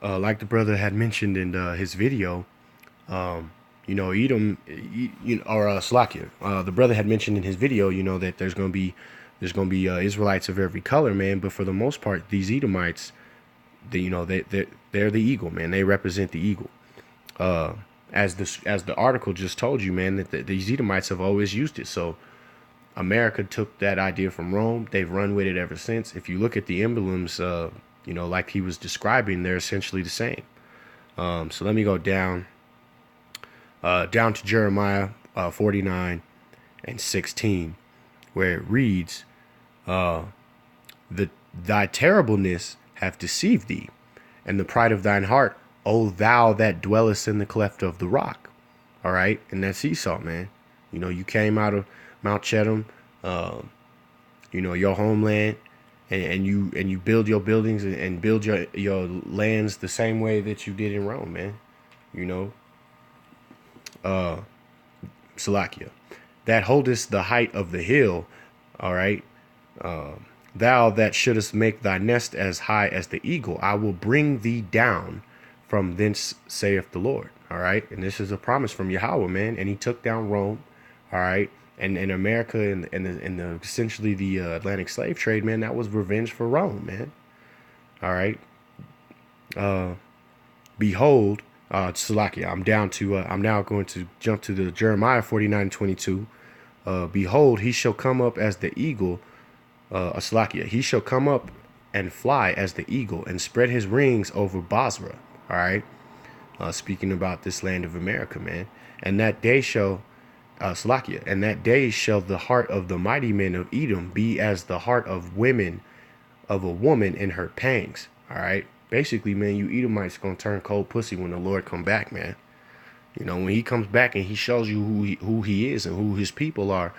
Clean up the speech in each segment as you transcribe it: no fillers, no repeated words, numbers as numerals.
Like the brother had mentioned in his video, um, Edom, or Slakia. The brother had mentioned in his video, that there's gonna be Israelites of every color, man. But for the most part, these Edomites, they're the eagle, man. They represent the eagle. Uh, as the article just told you, man, that these Edomites have always used it. So America took that idea from Rome. They've run with it ever since. If you look at the emblems, like he was describing, they're essentially the same. So let me go down to Jeremiah 49 and 16, where it reads, the thy terribleness hath deceived thee, and the pride of thine heart, O thou that dwellest in the cleft of the rock. All right, and that's Esau, man. You came out of Mount Chetham, your homeland, and you build your buildings and build your lands the same way that you did in Rome, man. You know, uh, Salakia, that holdest the height of the hill. All right, thou that shouldest make thy nest as high as the eagle, I will bring thee down from thence, saith the Lord. All right, and this is a promise from Yahweh, man. And he took down Rome. All right, and America and the essentially the Atlantic slave trade, man. That was revenge for Rome, man. All right. Uh, Behold, Salakia, I'm now going to jump to the Jeremiah 49:22. Behold, he shall come up as the eagle, Salakia, he shall come up and fly as the eagle and spread his wings over Basra. All right. Speaking about this land of America, man. And that day shall, Salakia, and that day shall the heart of the mighty men of Edom be as the heart of a woman in her pangs. All right. Basically, man, you Edomites gonna turn cold pussy when the Lord come back, man. When he comes back and he shows you who he is and who his people are,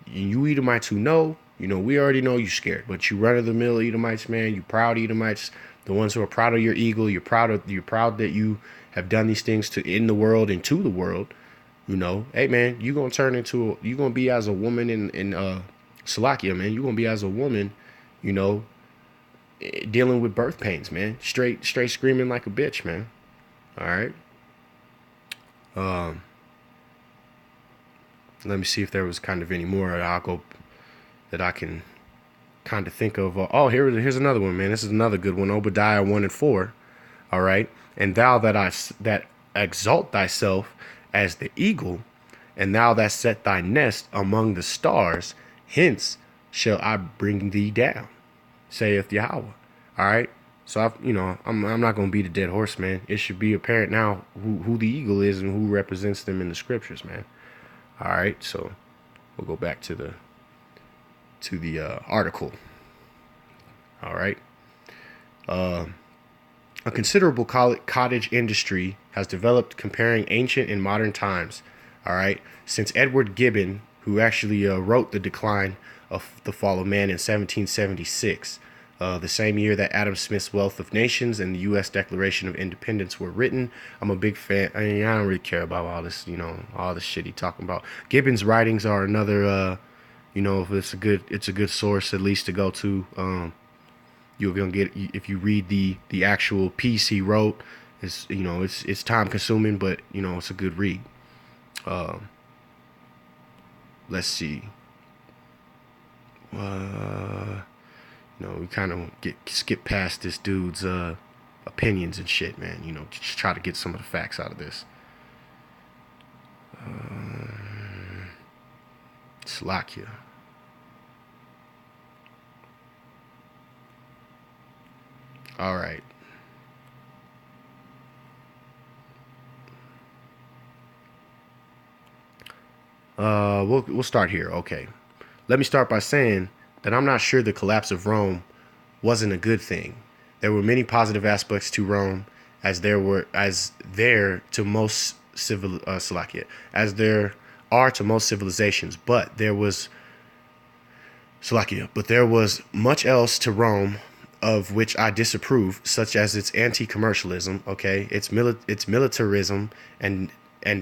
you Edomites who know, we already know you scared. But you run of the mill Edomites, man, you proud Edomites, the ones who are proud of your eagle, you're proud that you have done these things to in the world and to the world. Hey man, you gonna be as a woman in Salakia, man. You gonna be as a woman, you know, dealing with birth pains, man. Straight screaming like a bitch, man. All right. Um, Let me see if there was kind of any more that I can kind of think of. Here's another one, man. This is another good one. Obadiah 1 and 4. All right. And thou that exalt thyself as the eagle, and thou that set thy nest among the stars, hence shall I bring thee down, saith Yahweh. All right. So I'm not gonna beat a dead horse, man. It should be apparent now who the eagle is and who represents them in the scriptures, man. All right. So we'll go back to the article. All right. Uh, a considerable cottage industry has developed comparing ancient and modern times. All right. Since Edward Gibbon, who actually wrote The Decline of the Fall of Man in 1776, the same year that Adam Smith's Wealth of Nations and the U.S. Declaration of Independence were written. I'm a big fan. I mean, I don't really care about all this, all this shit he talking about. Gibbon's writings are another, if it's a good source at least to go to. You're gonna get, if you read the actual piece he wrote. It's time consuming, but it's a good read. Let's see. We kind of skip past this dude's opinions and shit, man. Just try to get some of the facts out of this. Slovakia. All right. We'll start here. Okay. Let me start by saying that I'm not sure the collapse of Rome wasn't a good thing. There were many positive aspects to Rome, as there to most Slovakia, as there are to most civilizations. But there was much else to Rome of which I disapprove, such as its anti-commercialism, okay, its militarism and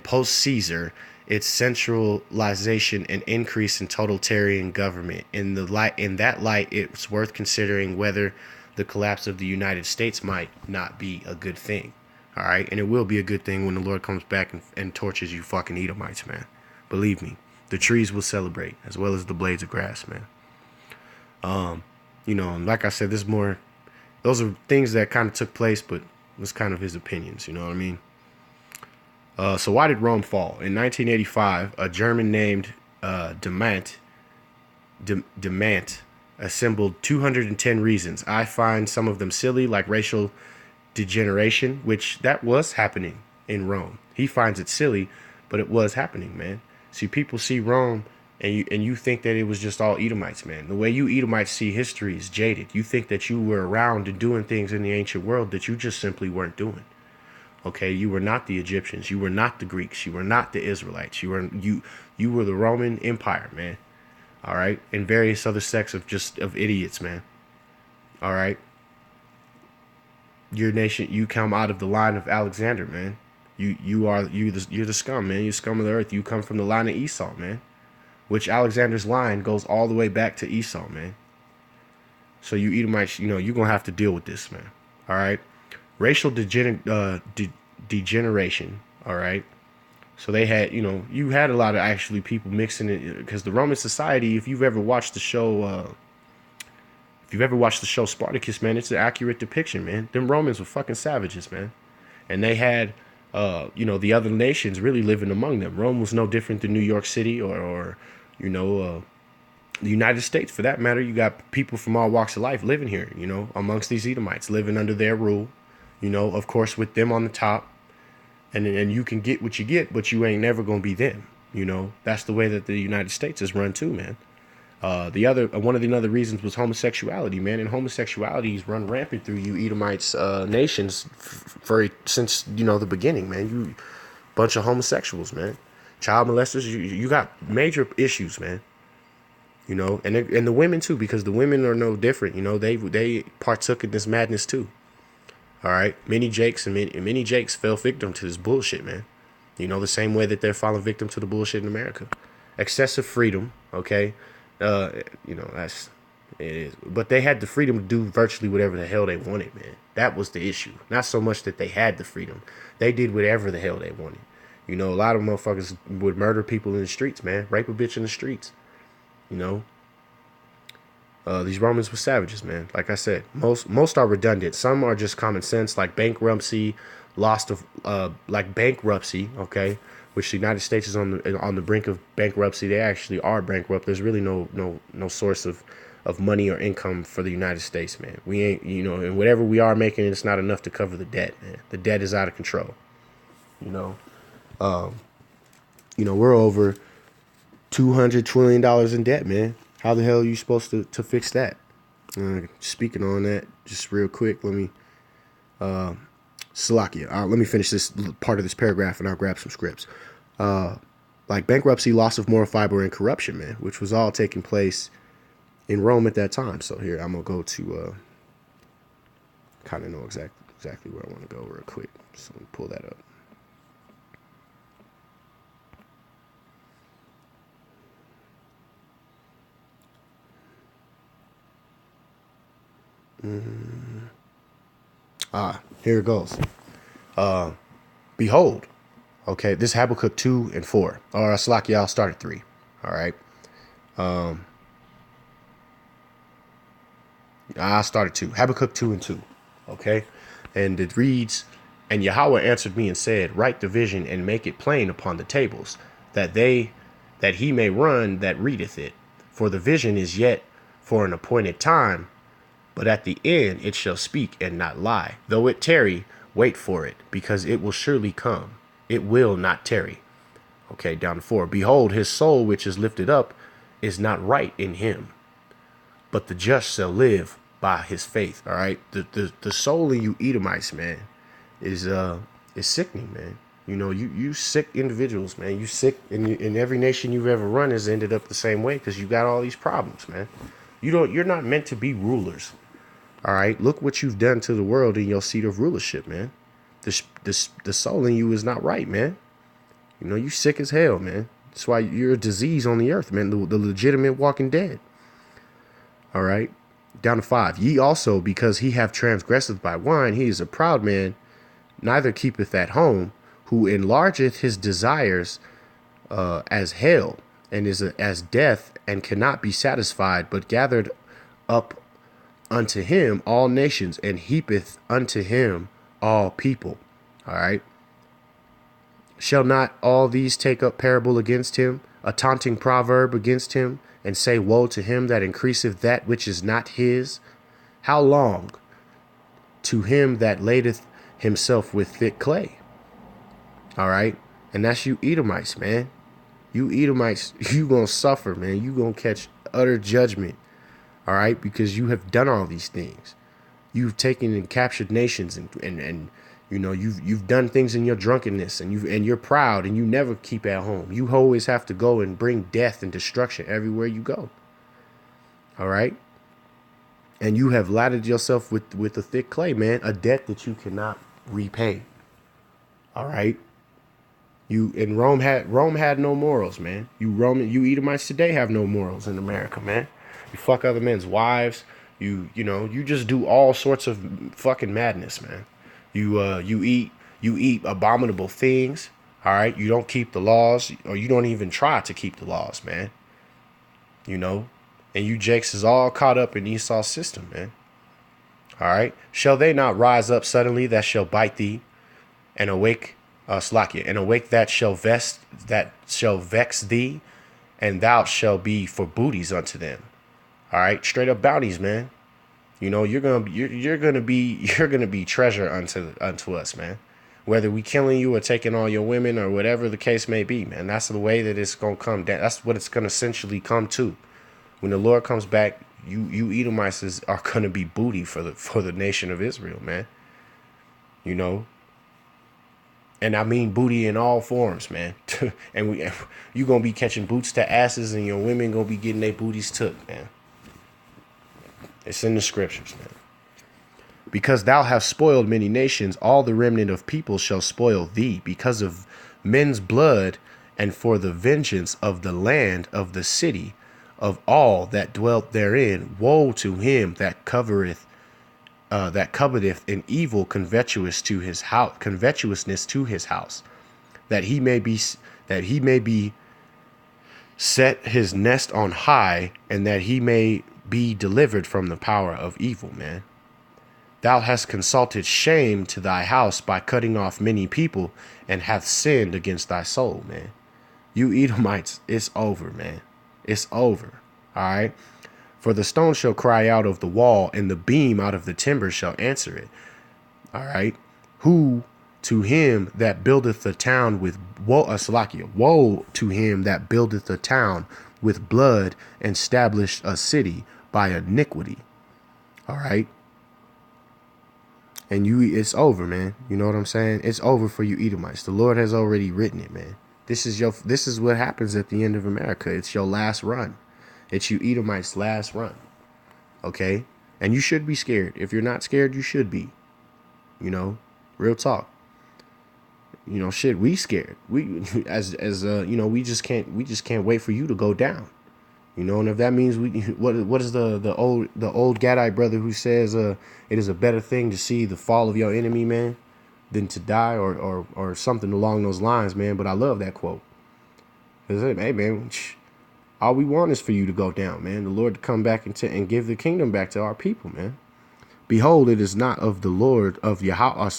post Caesar, its centralization and increase in totalitarian government. In that light, it's worth considering whether the collapse of the United States might not be a good thing. All right. And it will be a good thing when the Lord comes back and torches you fucking Edomites, man. Believe me, the trees will celebrate as well as the blades of grass, man. You know, like I said, this more, those are things that kind of took place, but it was kind of his opinions. You know what I mean? So why did Rome fall? In 1985, a German named Demant assembled 210 reasons. I find some of them silly, like racial degeneration, which that was happening in Rome. He finds it silly, but it was happening, man. See, people see Rome and you think that it was just all Edomites, man. The way you Edomites see history is jaded. You think that you were around and doing things in the ancient world that you just simply weren't doing. Okay, you were not the Egyptians, you were not the Greeks, you were not the Israelites, you were the Roman Empire, man. All right, and various other sects of idiots, man. All right, your nation, you come out of the line of Alexander, man. You're the scum, man. You're the scum of the earth. You come from the line of Esau, man. Which Alexander's line goes all the way back to Esau, man. So you Edomites, you know, you're gonna have to deal with this, man. All right. Racial degeneration. All right. So they had, you know, you had a lot of actually people mixing it, because the Roman society, if you've ever watched the show, Spartacus, man, it's an accurate depiction, man. Them Romans were fucking savages, man. And they had, you know, the other nations really living among them. Rome was no different than New York City or you know, the United States, for that matter. You got people from all walks of life living here, you know, amongst these Edomites, living under their rule, you know, of course, with them on the top. And you can get what you get, but you ain't never going to be them. You know, that's the way that the United States is run too, man. One of the other reasons was homosexuality, man. And homosexuality is run rampant through you Edomites nations since, you know, the beginning, man. You bunch of homosexuals, man. Child molesters, you got major issues, man. You know, and the women too, because the women are no different. You know, they partook in this madness too. All right, many Jakes fell victim to this bullshit, man. You know, the same way that they're falling victim to the bullshit in America. Excessive freedom, okay? You know, it is. But they had the freedom to do virtually whatever the hell they wanted, man. That was the issue. Not so much that they had the freedom. They did whatever the hell they wanted. You know, a lot of motherfuckers would murder people in the streets, man. Rape a bitch in the streets. You know? These Romans were savages, man. Like I said, most are redundant. Some are just common sense, like bankruptcy, bankruptcy, okay? Which the United States is on the brink of bankruptcy. They actually are bankrupt. There's really no source of money or income for the United States, man. We ain't, you know, and whatever we are making, it's not enough to cover the debt, man. The debt is out of control. You know, we're over $200 trillion in debt, man. How the hell are you supposed to fix that? Speaking on that, just real quick, let me Salakia. Let me finish this part of this paragraph and I'll grab some scripts. Like bankruptcy, loss of moral fiber, and corruption, man, which was all taking place in Rome at that time. So here, I'm going to go to kind of know exactly where I want to go real quick. So let me pull that up. Here it goes. Behold. Okay, this Habakkuk 2 and 4. Or Salakia, I'll start at 3. All right. I started 2. Habakkuk 2 and 2. Okay. And it reads, "And Yahweh answered me and said, Write the vision and make it plain upon the tables, that he may run that readeth it. For the vision is yet for an appointed time, but at the end it shall speak and not lie. Though it tarry, wait for it, because it will surely come. It will not tarry." Okay, down to 4. "Behold, his soul which is lifted up is not right in him, but the just shall live by his faith." All right, the soul in you Edomites, man, is sickening, man. You know, you sick individuals, man. You sick, in every nation you've ever run has ended up the same way, because you got all these problems, man. You're not meant to be rulers. All right, look what you've done to the world in your seat of rulership, man. The soul in you is not right, man. You know, you sick as hell, man. That's why you're a disease on the earth, man. The legitimate walking dead. All right. Down to 5. Ye also, because he have transgressed by wine, he is a proud man, neither keepeth at home, who enlargeth his desires as hell, and is as death, and cannot be satisfied, but gathered up unto him all nations, and heapeth unto him all people. All right. Shall not all these take up parable against him, a taunting proverb against him, and say, woe to him that increaseth that which is not his? How long? To him that ladeth himself with thick clay. All right. And that's you Edomites, man. You Edomites, you gonna suffer, man. You gonna catch utter judgment. All right. Because you have done all these things. You've taken and captured nations, and you know, you've done things in your drunkenness, and you're proud, and you never keep at home. You always have to go and bring death and destruction everywhere you go. All right. And you have laddered yourself with a thick clay, man, a debt that you cannot repay. All right. Rome had no morals, man. You Edomites today have no morals in America, man. You fuck other men's wives. You just do all sorts of fucking madness, man. You eat abominable things. All right. You don't keep the laws, or you don't even try to keep the laws, man. You know, and you Jakes is all caught up in Esau's system, man. All right. Shall they not rise up suddenly that shall bite thee, and awake, and awake that shall vex thee, and thou shall be for booties unto them. All right, straight up bounties, man. You know, you're gonna be treasure unto us, man. Whether we killing you or taking all your women or whatever the case may be, man. That's the way that it's gonna come down. That's what it's gonna essentially come to. When the Lord comes back, you Edomites are gonna be booty for the nation of Israel, man. You know. And I mean booty in all forms, man. And you gonna be catching boots to asses, and your women gonna be getting their booties took, man. It's in the scriptures, man. Because thou hast spoiled many nations, all the remnant of people shall spoil thee, because of men's blood, and for the vengeance of the land of the city, of all that dwelt therein. Woe to him that coveteth an evil covetousness to his house, that he may be set his nest on high, and that he may be delivered from the power of evil, man. Thou hast consulted shame to thy house by cutting off many people, and hath sinned against thy soul, man. You Edomites, it's over, man. It's over. All right. For the stone shall cry out of the wall, and the beam out of the timber shall answer it. All right. Who to him that buildeth the town with woe to him that buildeth the town with blood, and established a city by iniquity. All right. And it's over, man. You know what I'm saying? It's over for you Edomites. The Lord has already written it, man. This is what happens at the end of America. It's your last run. It's you Edomites' last run. Okay? And you should be scared. If you're not scared, you should be. You know, real talk. You know, shit, we scared. We we just can't wait for you to go down. You know, and if that means what is the old Gadite brother who says it is a better thing to see the fall of your enemy, man, than to die, or something along those lines, man. But I love that quote. Cause hey, man, all we want is for you to go down, man. The Lord to come back and give the kingdom back to our people, man. Behold, it is not of the Lord of Yahweh,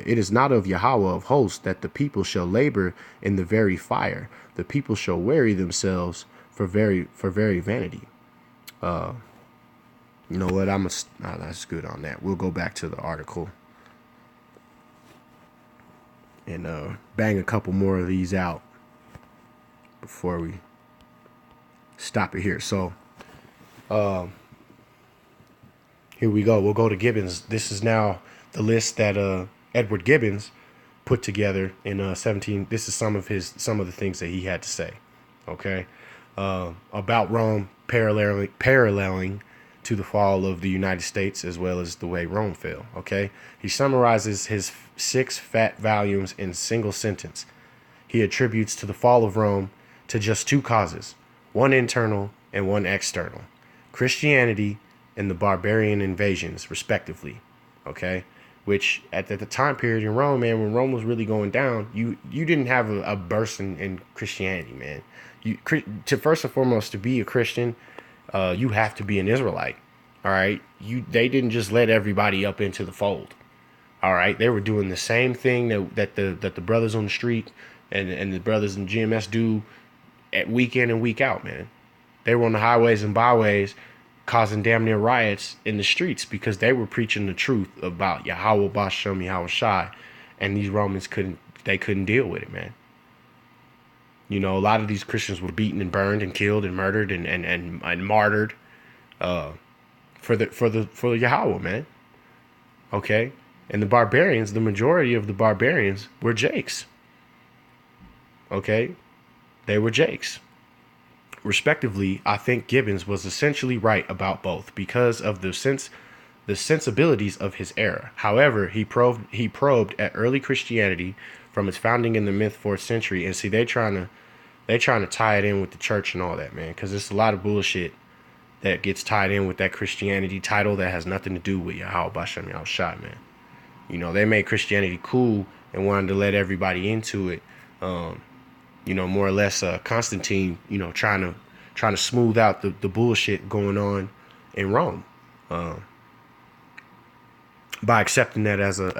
it is not of Yahweh of hosts that the people shall labor in the very fire. The people shall weary themselves for very vanity. You know what? That's good on that. We'll go back to the article and bang a couple more of these out before we stop it here. So, here we go. We'll go to Gibbons. This is now the list that Edward Gibbons put together in 17. This is some of the things that he had to say. Okay. About Rome, paralleling to the fall of the United States, as well as the way Rome fell. Okay. He summarizes his 6 fat volumes in single sentence. He attributes to the fall of Rome to just 2 causes, one internal and one external: Christianity and the barbarian invasions, respectively. Okay, which at the time period in Rome, man, when Rome was really going down, you didn't have a burst in Christianity, man. To first and foremost to be a Christian, you have to be an Israelite. All right, they didn't just let everybody up into the fold. All right, they were doing the same thing that the brothers on the street and the brothers in GMS do at week in and week out, man. They were on the highways and byways causing damn near riots in the streets because they were preaching the truth about Yahweh Bashem Yahweh Shai, and these Romans couldn't deal with it, man. You know, a lot of these Christians were beaten and burned and killed and murdered and martyred for Yahweh, man. Okay? And the barbarians, the majority of the barbarians were Jakes. Okay? They were Jakes. Respectively, I think Gibbons was essentially right about both because of the sensibilities of his era. However, he probed at early Christianity from its founding in the mid-4th century, and see they trying to tie it in with the church and all that, man, because there's a lot of bullshit that gets tied in with that Christianity title that has nothing to do with Yahweh Bashem Yahweh Shai, man. You know, they made Christianity cool and wanted to let everybody into it. You know, more or less Constantine, you know, trying to smooth out the bullshit going on in Rome by accepting that as a